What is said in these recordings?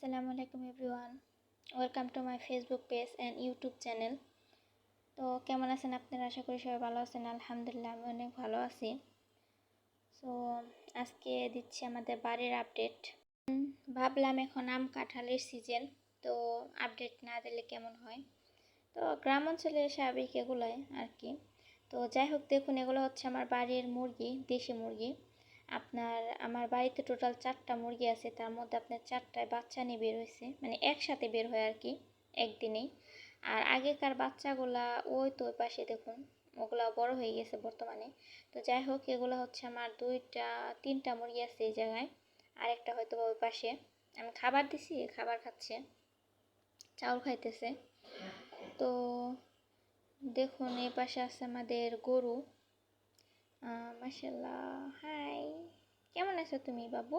আসসালামু আলাইকুম everyone, welcome to my Facebook page and YouTube channel. তো কেমন আছেন আপনারা? আশা করি সবাই ভালো আছেন। আলহামদুলিল্লাহ আমি অনেক ভালো আছি। সো আজকে দিচ্ছি আমাদের বাড়ির আপডেট। ভাবলাম এখন আম কাঁঠালের সিজন, তো আপডেট না দিলে কেমন হয়। তো গ্রাম অঞ্চলে স্বাভাবিক এগুলোই আর কি। তো যাই হোক, দেখুন এগুলো হচ্ছে আমার বাড়ির মুরগি, দেশি মুরগি। আমার বাড়িতে টোটাল 4টা মুরগি আছে, তার মধ্যে আপনার 4টায় বাচ্চা নিয়ে বের হয়েছে, মানে একসাথে বের হয় আর কি, একদিনেই। আর আগেকার বাচ্চাগুলা ওই তো ওই পাশে দেখুন, ওগুলা বড় হয়ে গেছে বর্তমানে। তো যাই হোক, এগুলো হচ্ছে আমার 3টা মুরগি আছে এই জায়গায়, আরেকটা হয়তো বা ওই পাশে। আমি খাবার দিছি, খাবার খাচ্ছে, চাউল খাইতেছে। তো দেখুন এই পাশে আছে আমাদের গরু। মাশাল্লাহ, হাই, কেমন আছো তুমি বাবু?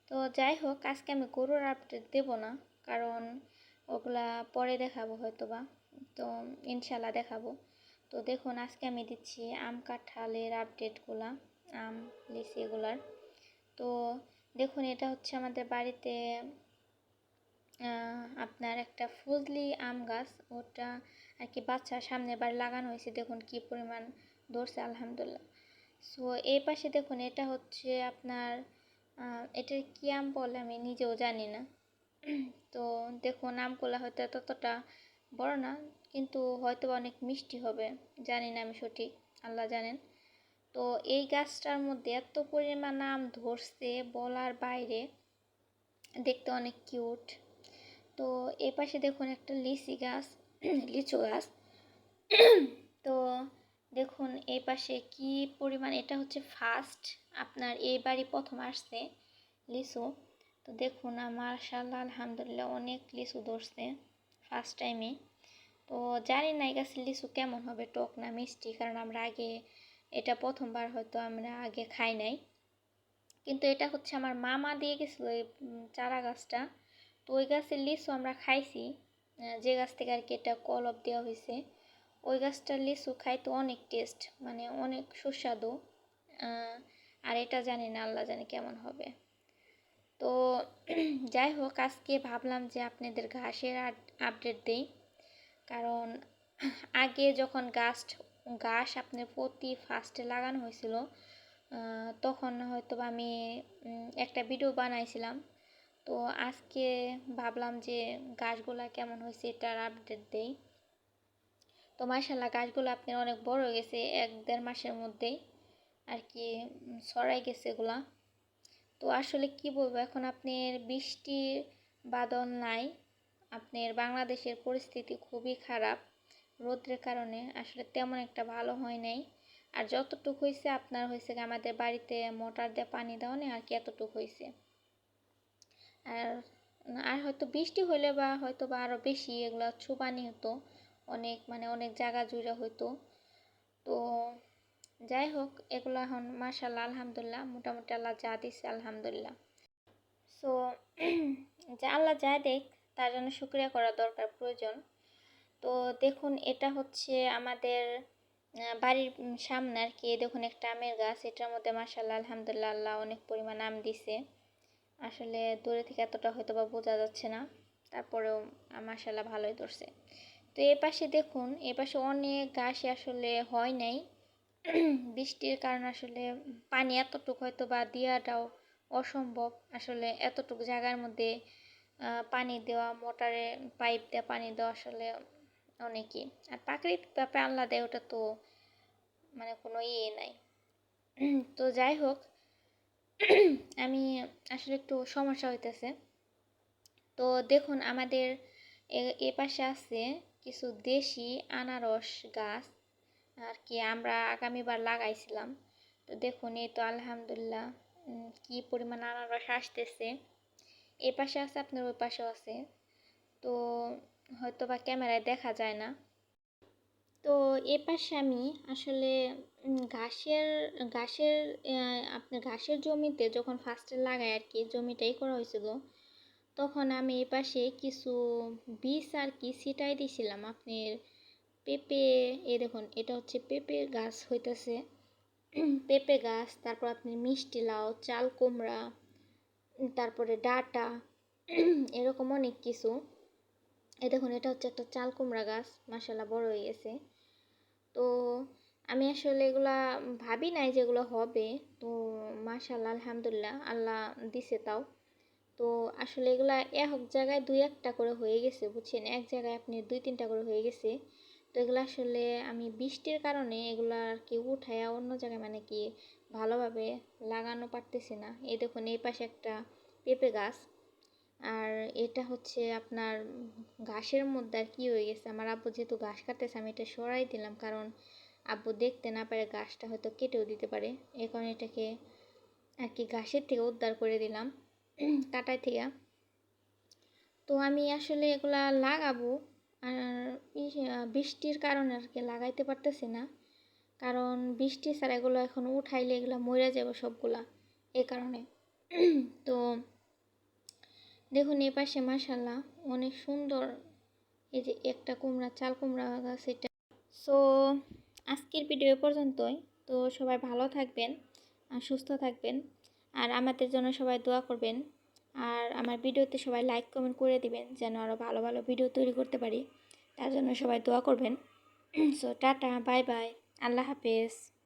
তো যাই হোক, আজকে আমি গরুর আপডেট দেব না, কারণ ওগুলা পরে দেখাবো হয়তো বা। তো ইনশাল্লাহ দেখাবো। তো দেখুন আজকে আমি দিচ্ছি আম কাঁঠালের আপডেটগুলা, আম লিচি এগুলার। তো দেখুন এটা হচ্ছে আমাদের বাড়িতে আপনার একটা ফজলি আম গাছ, ওটা আর কি বাচ্চা সামনের বার লাগানো হয়েছে। দেখুন কি পরিমাণ ধরছে, আলহামদুলিল্লাহ। সো এই পাশে দেখুন এটা হচ্ছে আপনার এটার কি আম বলে আমি নিজেও জানি না। তো দেখুন আমগুলো হয়তো ততটা বড় না, কিন্তু হয়তো অনেক মিষ্টি হবে, জানি না আমি সঠিক, আল্লাহ জানেন। তো এই গাছটার মধ্যে এত পরিমাণ আম ধরছে বলার বাইরে, দেখতে অনেক কিউট। তো এই পাশে দেখুন একটা লিচি গাছ, লিচু গাছ। তো দেখুন এই পাশে কি পরিমাণ, এটা হচ্ছে ফার্স্ট, আপনার এই বাড়ি প্রথম আসছে লিচু। তো দেখুন মাশাআল্লাহ আলহামদুলিল্লাহ অনেক লিচু ধরছে ফার্স্ট টাইমে। তো জানি না এই গাছের লিচু কেমন হবে, টক না মিষ্টি, কারণ আমরা আগে, এটা প্রথমবার হয়তো আমরা আগে খাই নাই। কিন্তু এটা হচ্ছে আমার মামা দিয়ে গেছিলো এই চারা গাছটা। তো ওই গাছের লিচু আমরা খাইছি, যে গাছ থেকে আর কি এটা কলপ দেওয়া হয়েছে। ওই গাছটার লিচু খাইতে অনেক টেস্ট, মানে অনেক সুস্বাদু। আর এটা জানি না, আল্লাহ জানে কেমন হবে। তো যাই হোক, আজকে ভাবলাম যে আপনাদের ঘাসের আপডেট দেই, কারণ আগে যখন ঘাস আপনার প্রতি ফার্স্টে লাগানো হয়েছিল, তখন হয়তো আমি একটা ভিডিও বানাইছিলাম। তো আজকে ভাবলাম যে গাছগুলা কেমন হয়েছে এটার আপডেট দেই। তো মাশাআল্লাহ গাছগুলো আপনার অনেক বড় হয়ে গেছে, 1-1.5 মাসের মধ্যেই আর কি ছড়াই গেছে এগুলা। তো আসলে কি বলবো, এখন আপনার বৃষ্টির বাদল নাই, আপনার বাংলাদেশের পরিস্থিতি খুবই খারাপ। রৌদ্রের কারণে আসলে তেমন একটা ভালো হয় নাই। আর যতটুকু হয়েছে আপনার হয়েছে আমাদের বাড়িতে মোটর দিয়ে পানি দেওয়া নেই আর কি, এতটুকু হয়েছে। আর আর হয়তো বৃষ্টি হলে বা হয়তো বা আরও বেশি এগুলো ছুপানি হতো, অনেক মানে অনেক জায়গা জুড়ে হতো। তো যাই হোক, এগুলো এখন মাশাআল্লাহ আলহামদুলিল্লাহ মোটামুটি আল্লাহ যা দিচ্ছে আলহামদুলিল্লাহ। সো যে আল্লাহ যা দেখ তার জন্য শুকরিয়া করা দরকার, প্রয়োজন। তো দেখুন এটা হচ্ছে আমাদের বাড়ির সামনে আর কি, দেখুন একটা আমের গাছ, এটার মধ্যে মাশাআল্লাহ আলহামদুলিল্লাহ আল্লাহ অনেক পরিমাণ আম দিছে। আসলে দূরে থেকে এতটা হয়তো বা বোঝা যাচ্ছে না, তারপরেও মাশাআল্লাহ ভালোই ধরছে। তো এ পাশে দেখুন, এ পাশে অনেক গাছই আসলে হয় নাই বৃষ্টির কারণে। আসলে পানি এতটুকু হয়তো বা দেওয়াটাও অসম্ভব, আসলে এতটুকু জায়গার মধ্যে পানি দেওয়া, মোটরে পাইপ দিয়ে পানি দেওয়া আসলে অনেকই। আর প্রাকৃতিকভাবে আল্লাহ দেয়, ওটা তো মানে কোনো নাই। তো যাই হোক, আমি আসলে একটু সমস্যা হইতেছে। তো দেখুন আমাদের এ পাশে আছে কিছু দেশি আনারস গাছ আর কি, আমরা আগামীবার লাগাইছিলাম। তো দেখুন এই তো আলহামদুলিল্লাহ কি পরিমাণ আনারস আসতেছে। এ পাশে আছে আপনার, ওই পাশেও আছে, তো হয়তো বা ক্যামেরায় দেখা যায় না। তো এ পাশে আমি আসলে ঘাসের ঘাসের আপনার ঘাসের জমিতে যখন ফার্স্টে লাগাই আর কি, জমিটাই করা হয়েছিল, তখন আমি এ পাশে কিছু বীজ আর কি ছিটাই দিয়েছিলাম আপনার পেঁপে। এই দেখুন এটা হচ্ছে পেঁপে গাছ হইতেছে, পেঁপে গাছ, তারপর আপনি মিষ্টি লাউ, চাল কুমড়া, তারপরে ডাঁটা, এরকম অনেক কিছু। দেখুন এটা হচ্ছে একটা চাল কুমড়া গাছ, মাশাল্লাহ বড় হয়ে গেছে। তো আমি আসলে এগুলা ভাবি নাই যেগুলো হবে। তো মাশাল্লাহ আলহামদুলিল্লাহ আল্লাহ দিছে তাও। তো আসলে এগুলা এক জায়গায় দুই একটা করে হয়ে গেছে বুঝছেন, এক জায়গায় আপনি দুই তিনটা করে হয়ে গেছে। তো এগুলো আসলে আমি বৃষ্টির কারণে এগুলা আর কি উঠায়া অন্য জায়গায় মানে কি ভালোভাবে লাগানো পারতেছি না। এই দেখুন এই পাশে একটা পেঁপে গাছ, আর এটা হচ্ছে আপনার ঘাসের মধ্যে আর কি হয়ে গেছে, আমার আব্বু যেহেতু ঘাস কাটতেছে আমি এটা সরাই দিলাম, কারণ আব্বু দেখতে না পারে গাছটা হয়তো কেটেও দিতে পারে। এই কারণে এটাকে আর কি ঘাসের থেকে উদ্ধার করে দিলাম কাটাই থেকে। তো আমি আসলে এগুলা লাগাবো, আর বৃষ্টির কারণে আর কি লাগাইতে পারতেছি না, কারণ বৃষ্টি ছাড়া এগুলো এখন উঠাইলে এগুলো মরে যাবে সবগুলা, এই কারণে। তো দেখুন এই পাশে মাশাল্লাহ অনেক সুন্দর, এই যে একটা কুমড়া চাল কুমড়া গাছ এটা। সো আজকের ভিডিও এ পর্যন্তই। তো সবাই ভালো থাকবেন আর সুস্থ থাকবেন, আর আমাদের জন্য সবাই দোয়া করবেন, আর আমার ভিডিওতে সবাই লাইক কমেন্ট করে দিবেন যেন আরও ভালো ভালো ভিডিও তৈরি করতে পারি, তার জন্য সবাই দোয়া করবেন। সো টাটা, বাই বাই, আল্লাহ হাফেজ।